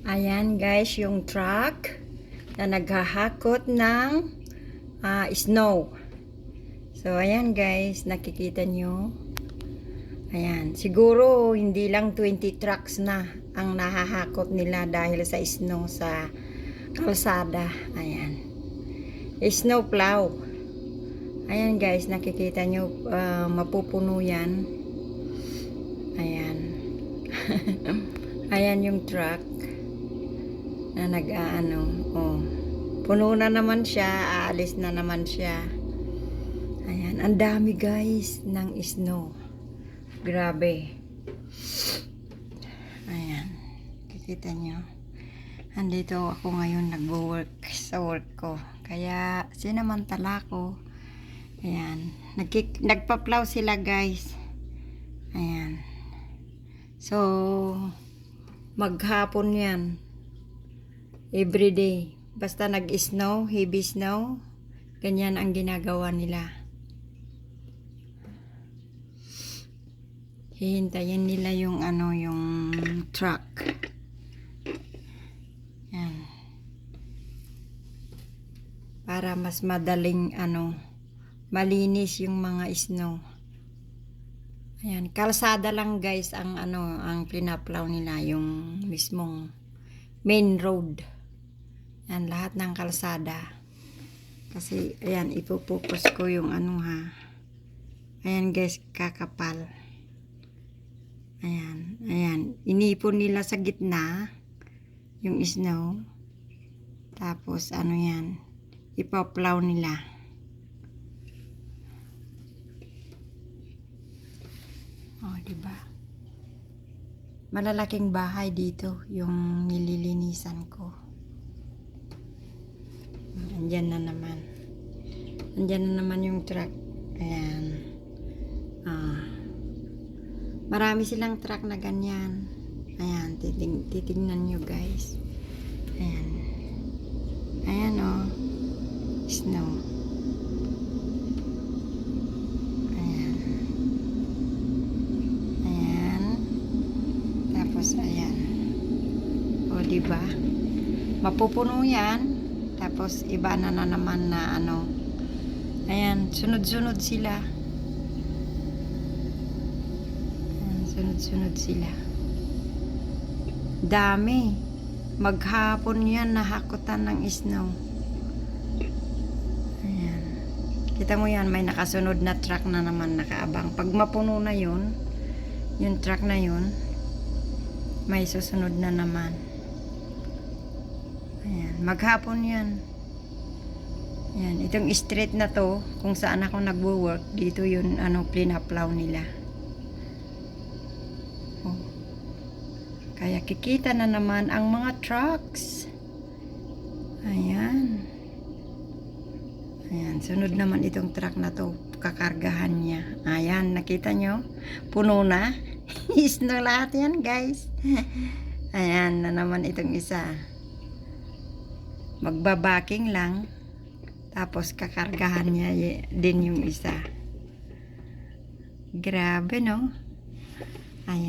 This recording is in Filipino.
Ayan guys, yung truck na naghahakot ng snow. So ayan guys, nakikita nyo. Ayan, siguro hindi lang 20 trucks na ang nahahakot nila dahil sa snow sa kalsada. Ayan, snow plow. Ayan guys, nakikita nyo, mapupuno yan. Ayan. Ayan yung truck na nag-aano. Oh, puno na naman siya, aalis na naman siya. Ayan, ang dami guys ng snow. Grabe. Ayan, kikita nyo. Andito ako ngayon nagwo-work sa work ko. Kaya sinamantala ko. Ayan, nagpa-plow sila guys. Ayan. So, maghapon yan. Everyday. Basta nag-snow, heavy snow, ganyan ang ginagawa nila. Hihintayin nila yung yung truck. Yan. Para mas madaling malinis yung mga snow. Ayan, kalsada lang guys ang ang pinaplaw nila, yung mismong main road. Yan, lahat ng kalsada. Kasi ayan, ipopokus ko yung Ayan guys, kakapal. Ayan, ayan, inipon nila sa gitna yung snow. Tapos yan, ipoplaw nila. Oh, diba? Malalaking bahay dito yung nililinisan ko. Andyan na naman. Andyan na naman yung truck. Ayan. Marami silang truck na ganyan. Ayan, titingnan nyo guys. Ayan. Ayan oh. Snow. Ayan. O diba? Mapupuno yan. Tapos iba na naman na Ayan, sunod-sunod sila. Ayan, sunod-sunod sila. Dami. Maghapon yan nahakutan ng snow. Ayan. Kita mo yan, may nakasunod na truck na naman nakaabang. Pag mapuno na yun, yung truck na yun, may susunod na naman. Ayan, maghapon yan. Ayan, itong street na to, kung saan ako nagwo-work, dito yun, pinaplaw nila. Oh. Kaya kikita na naman ang mga trucks. Ayan. Ayan, sunod naman itong truck na to, kakargahan niya. Ayan, nakita nyo? Puno na. Snow lahat yan guys. Ayan na naman itong isa. Magbabaking lang. Tapos kakargahan niya din yung isa. Grabe no? Ayan.